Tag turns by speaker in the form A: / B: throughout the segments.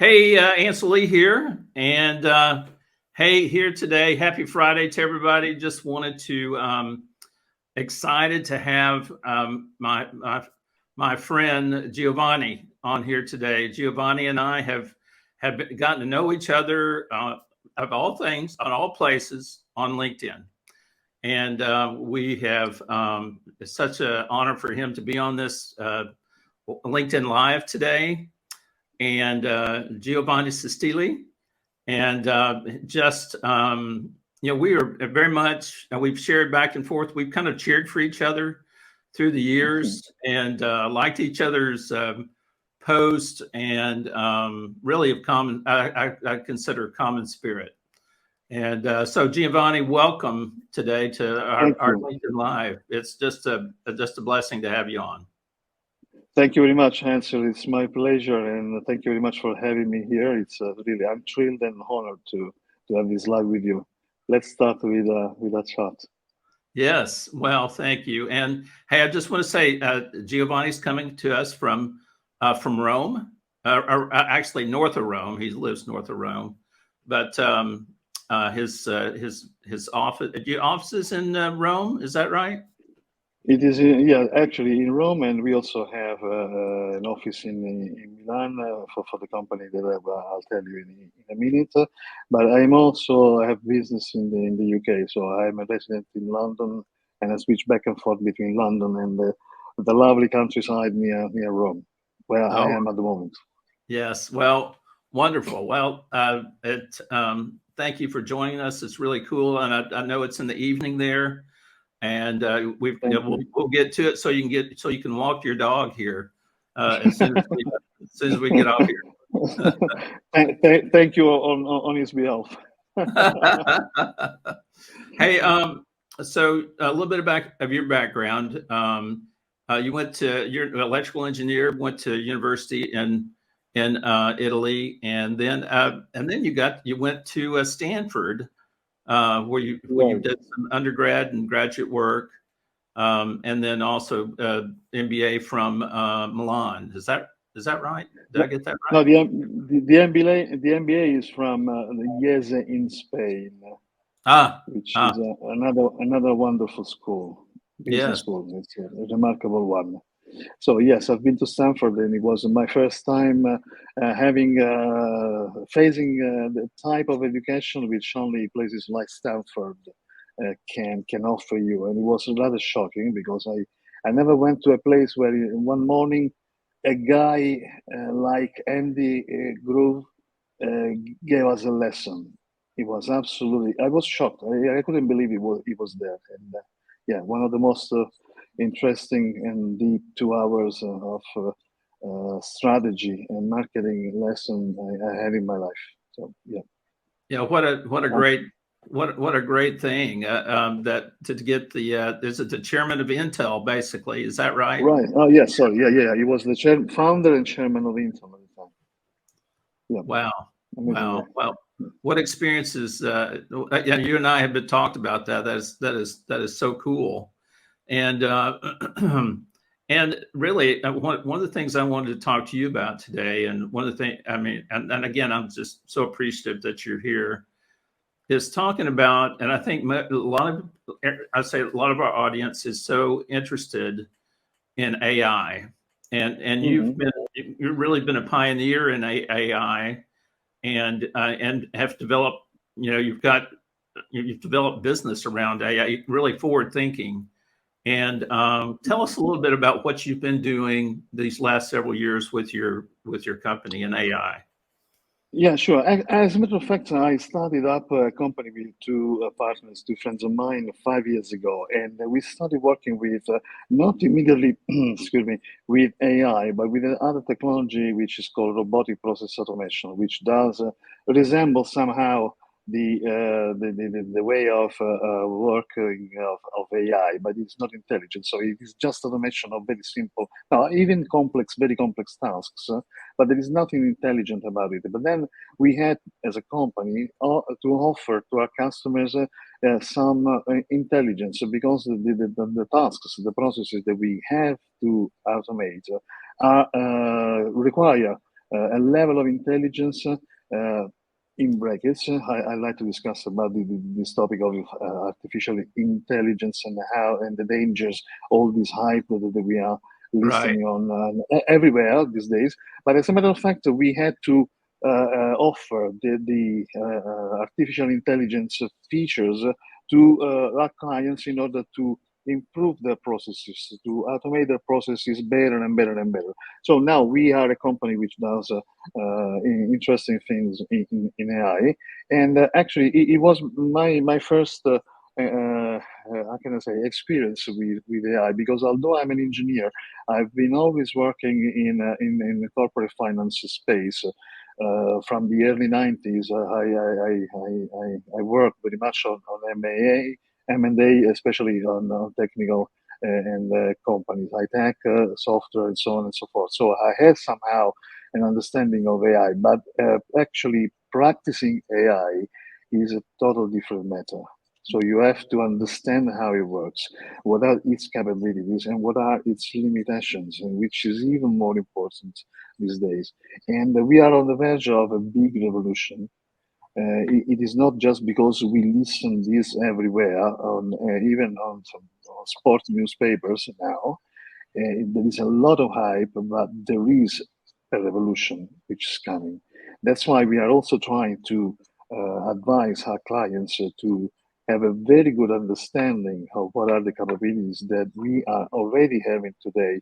A: Hey, Ansel here, and hey, here today. Happy Friday to everybody. Just wanted to excited to have my friend Giovanni on here today. Giovanni and I have gotten to know each other of all things, on all places, on LinkedIn, and we have it's such an honor for him to be on this LinkedIn Live today and Giovanni Sestili, and we are very much we've shared back and forth. We've kind of cheered for each other through the years and liked each other's posts and really of common. I consider common spirit. And so Giovanni, welcome today to our LinkedIn Live. It's just a blessing to have you on.
B: Thank you very much, Hansel. It's my pleasure, and thank you very much for having me here. It's really, I'm thrilled and honored to have this live with you. Let's start with a chat.
A: Yes, well, thank you. And hey, I just want to say, Giovanni's coming to us from Rome, or actually north of Rome. He lives north of Rome, but his office, your office is in Rome. Is that right?
B: It is, yeah, actually in Rome, and we also have an office in Milan for the company that I'll tell you in a minute. But I have business in the UK, so I'm a resident in London, and I switch back and forth between London and the lovely countryside near Rome, where I am at the moment.
A: Yes, well, wonderful. Well, thank you for joining us. It's really cool, and I know it's in the evening there. And we'll get to it so you can walk your dog here as soon as we get off here.
B: Thank you on his behalf.
A: Hey, so a little bit of your background. You're an electrical engineer, went to university in Italy, and then you went to Stanford. Where you did some undergrad and graduate work, and then also MBA from Milan. Is that right? Did I get that right?
B: No, the MBA is from Jese in Spain, which is another wonderful school, business school. It's a remarkable one. So yes, I've been to Stanford, and it was my first time facing the type of education which only places like Stanford can offer you, and it was rather shocking because I never went to a place where one morning a guy like Andy Groove gave us a lesson. It was absolutely. I was shocked. I couldn't believe it was there, and yeah, one of the most interesting and deep 2 hours of strategy and marketing lesson I had in my life. So yeah.
A: Yeah, what a great thing that to get the is it the chairman of Intel basically? Is that right?
B: Right. Oh yeah. Sorry. Yeah. He was the founder and chairman of Intel at the time. Yeah.
A: Wow. Wow. Well, what experiences? Yeah, you and I have been talked about that. That is so cool. And and really, one of the things I wanted to talk to you about today, and one of the things, I mean, and again, I'm just so appreciative that you're here, is talking about, and I think a lot of our audience is so interested in AI, and you've really been a pioneer in AI, and have developed, you've developed business around AI, really forward thinking. And tell us a little bit about what you've been doing these last several years with your company in AI.
B: Yeah, sure. As a matter of fact, I started up a company with two partners, two friends of mine, 5 years ago, and we started working with not immediately, excuse me, with AI, but with another technology which is called robotic process automation, which does resemble somehow the way of working of AI, but it's not intelligent. So it is just automation of very simple, even very complex tasks. But there is nothing intelligent about it. But then we had, as a company, to offer to our customers some intelligence, because the tasks, the processes that we have to automate require a level of intelligence in brackets. I like to discuss about this topic of artificial intelligence and how and the dangers, all this hype that we are
A: Right.
B: listening on everywhere these days. But as a matter of fact, we had to offer the artificial intelligence features to our clients in order to improve their processes, to automate their processes better and better and better. So now we are a company which does interesting things in AI. And actually, it was my first, how can I say, experience with AI, because although I'm an engineer, I've been always working in the corporate finance space. From the early 90s, I worked very much on M&A, especially on technical and companies, high tech, software, and so on and so forth. So I had somehow an understanding of AI, but actually practicing AI is a total different matter. So you have to understand how it works, what are its capabilities, and what are its limitations, and which is even more important these days. And we are on the verge of a big revolution. It is not just because we listen this everywhere, on, even on some on sport newspapers now. There is a lot of hype, but there is a revolution which is coming. That's why we are also trying to advise our clients to have a very good understanding of what are the capabilities that we are already having today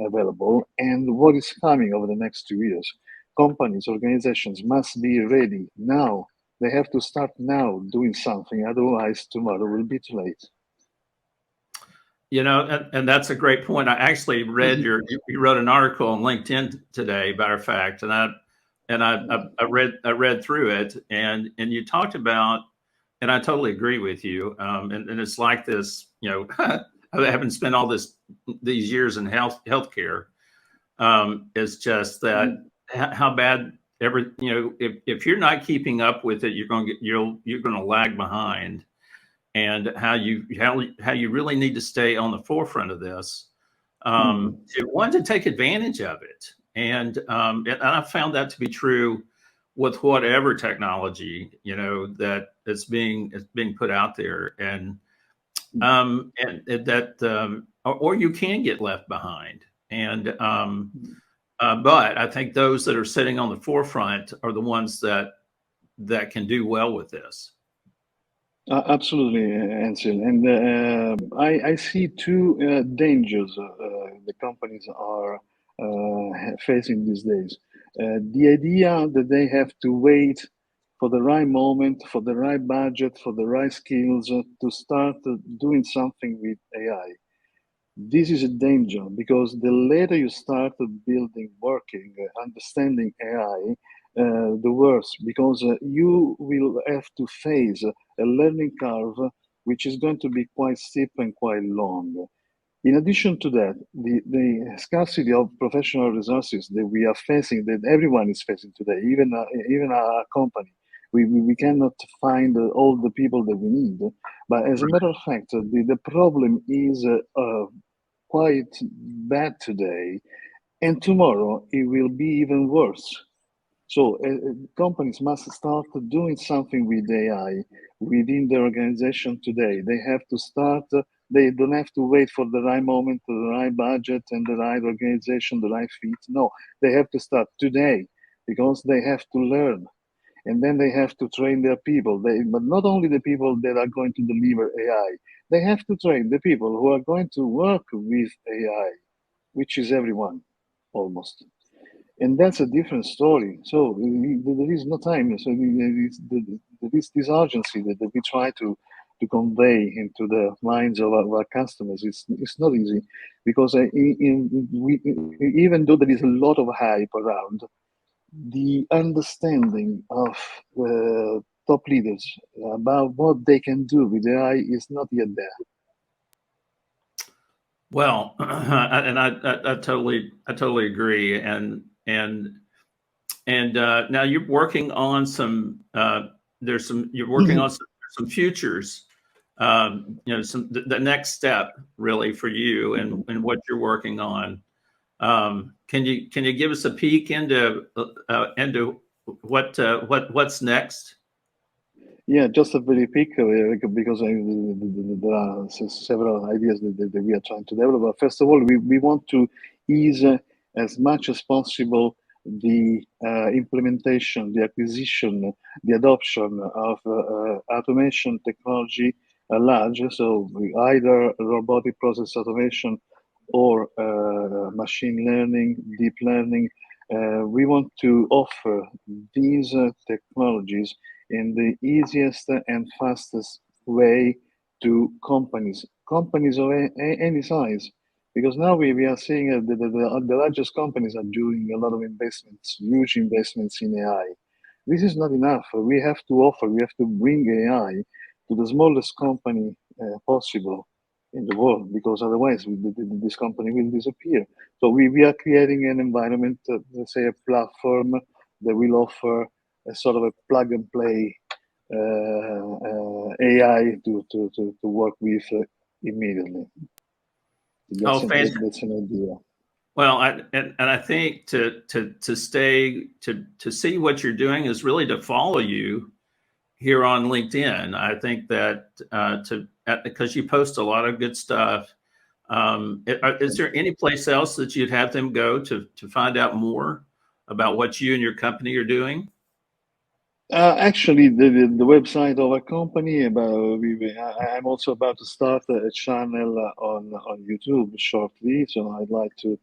B: available and what is coming over the next 2 years. Companies, organizations must be ready now. They have to start now doing something, otherwise, tomorrow will be too late.
A: You know, and that's a great point. I actually read you wrote an article on LinkedIn today, matter of fact, and I read through it, and you talked about, and I totally agree with you. And it's like this, you know, I haven't spent all these years in healthcare. It's just that how bad you know, if you're not keeping up with it, you're going to lag behind. And how you really need to stay on the forefront of this, to take advantage of it. And I found that to be true with whatever technology, you know, that is being put out there, and that or you can get left behind. But I think those that are sitting on the forefront are the ones that can do well with this.
B: Absolutely, Ansel. And I see two dangers the companies are facing these days. The idea that they have to wait for the right moment, for the right budget, for the right skills to start doing something with AI. This is a danger because the later you start building, working, understanding AI, the worse, because you will have to face a learning curve which is going to be quite steep and quite long. In addition to that, the scarcity of professional resources that we are facing, that everyone is facing today, even our company, we cannot find all the people that we need. But as a matter of fact, the problem is quite bad today, and tomorrow it will be even worse. So companies must start doing something with AI within their organization today. They have to start. They don't have to wait for the right moment, the right budget, and the right organization, the right fit. No, they have to start today because they have to learn, and then they have to train their people. But not only the people that are going to deliver AI, they have to train the people who are going to work with AI, which is everyone almost. And that's a different story. So there is no time. So this urgency that we try to convey into the minds of our customers, it's not easy because even though there is a lot of hype around, the understanding of top leaders about what they can do with AI is not yet there.
A: Well, and I totally agree. And now you're working on some. You're working on some futures. You know, the next step really for you and what you're working on. can you give us a peek into what's next?
B: Yeah, just a very quick, because there are several ideas that we are trying to develop. But first of all, we want to ease as much as possible the implementation, the acquisition, the adoption of automation technology at large. So either robotic process automation or machine learning, deep learning. We want to offer these technologies in the easiest and fastest way to companies of any size. Because now we are seeing the largest companies are doing a lot of investments, huge investments in AI. This is not enough. We have to bring AI to the smallest company possible in the world, because otherwise this company will disappear. So we are creating an environment, let's say a platform that will offer a sort of a plug and play AI to work with immediately.
A: Oh, fantastic.
B: That's an idea.
A: Well, and I think to see what you're doing is really to follow you here on LinkedIn. I think that because you post a lot of good stuff. Is there any place else that you'd have them go to find out more about what you and your company are doing?
B: Actually, the website of our company. I'm also about to start a channel on YouTube shortly. So I'd like to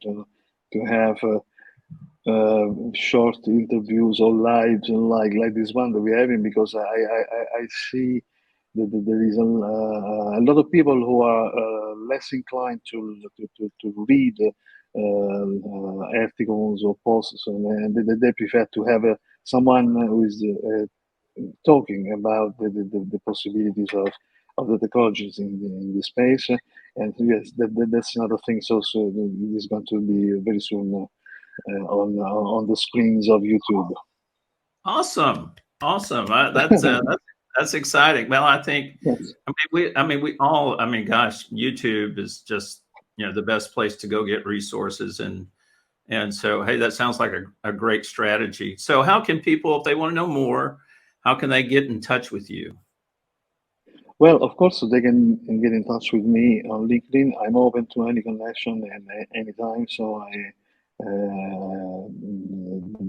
B: have short interviews or lives like this one that we're having, because I see that there is a lot of people who are less inclined to read articles or posts, and they prefer to have someone who is talking about the possibilities of the technologies in the space. And yes, that's another thing. So it is going to be very soon on the screens of YouTube.
A: Awesome, awesome. That's exciting. Well, I think
B: Yes.
A: we all. I mean, gosh, YouTube is just the best place to go get resources, and so hey, that sounds like a great strategy. So how can people, if they want to know more, how can they get in touch with you?
B: Well, of course, they can get in touch with me on LinkedIn. I'm open to any connection and anytime. So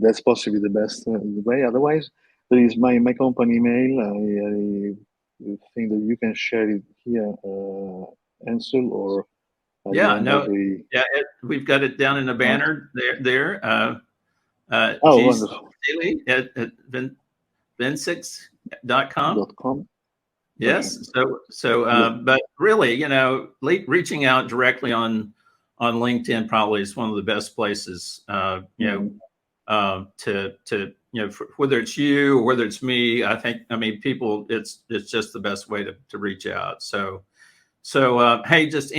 B: that's possibly the best way. Otherwise, there is my company email. I think that you can share it here, Ansel, or you
A: Yeah,
B: want that
A: no, yeah, we've got it down in the
B: uh,
A: banner there.
B: oh,
A: G.
B: wonderful.
A: Sestili at Vensix.com.
B: .com.
A: Yes.
B: Perfect.
A: So,
B: Yeah.
A: but really, reaching out directly on LinkedIn probably is one of the best places,
B: Mhm.
A: whether it's you or whether it's me. I mean, people, it's just the best way to reach out. So, hey, just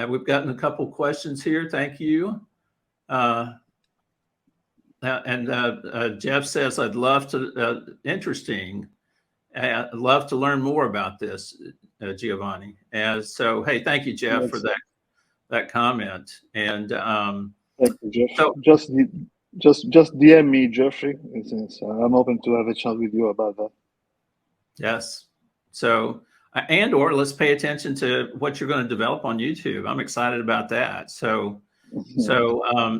A: we've gotten a couple questions here. Thank you. Uh, Jeff says, I'd love to, interesting. I'd love to learn more about this, Giovanni. And so, hey, thank you, Jeff, for
B: Yes.
A: that comment. And
B: Thank you, Jeff.
A: so,
B: Just DM me, Jeffrey. I'm open to have a chat with you about that.
A: yes. So, or let's pay attention to what you're going to develop on YouTube. I'm excited about that. So,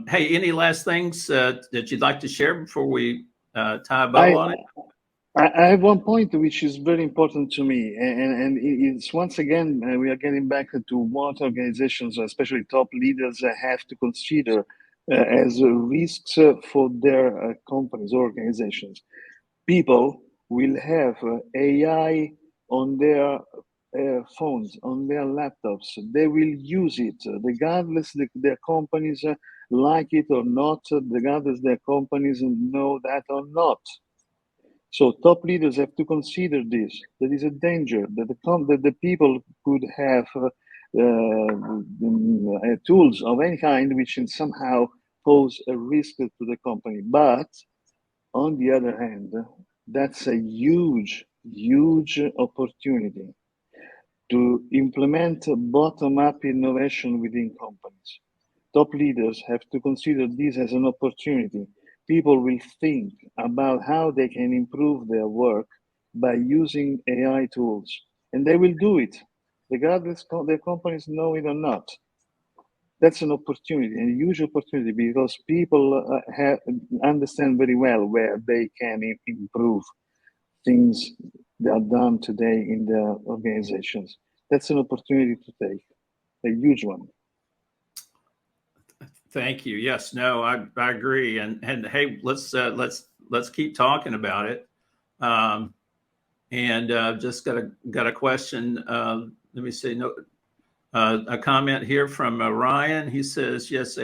A: hey, any last things that you'd like to share before we tie a bow
B: I,
A: on it?
B: I have one point which is very important to me, and it's once again we are getting back to what organizations, especially top leaders, have to consider as risks for their companies or organizations. People will have AI on their phones, on their laptops. They will use it regardless their companies like it or not, regardless their companies know that or not. So top leaders have to consider this. There is a danger that that the people could have tools of any kind which can somehow pose a risk to the company. But on the other hand, that's a huge opportunity. to implement bottom-up innovation within companies. Top leaders have to consider this as an opportunity. People will think about how they can improve their work by using AI tools, and they will do it, regardless their companies know it or not. That's an opportunity, a huge opportunity, because people understand very well where they can improve things that are done today in their organizations. That's an opportunity to take, a huge one.
A: Thank you. Yes, no, I agree. And hey, let's keep talking about it. And just got a question. Let me see. No, a comment here from Ryan. He says, yes,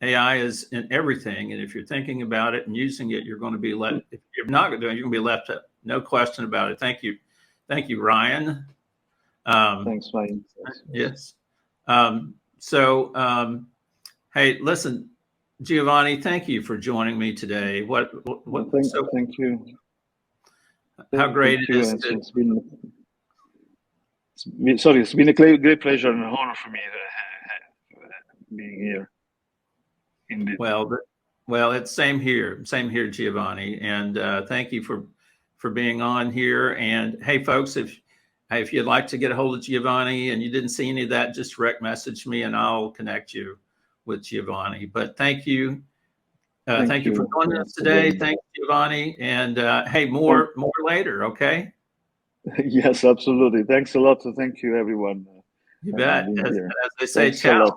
A: AI is in everything, and if you're thinking about it and using it, you're going to be left. If you're not going to do it, you're going to be left out. No question about it. Thank you, Ryan.
B: Thanks, Ryan.
A: Yes. Hey, listen, Giovanni, thank you for joining me today.
B: Thank you.
A: How great it is.
B: It's been a great pleasure and an honor for me being here. Indeed.
A: Well, it's same here, Giovanni. And thank you for being on here. And hey, folks, if you'd like to get a hold of Giovanni and you didn't see any of that, just direct message me and I'll connect you with Giovanni. But thank you. Thank you for joining us today. Thank you, Giovanni. And hey, more later, okay?
B: Yes, absolutely. Thanks a lot. Thank you, everyone.
A: You bet. As they say, ciao.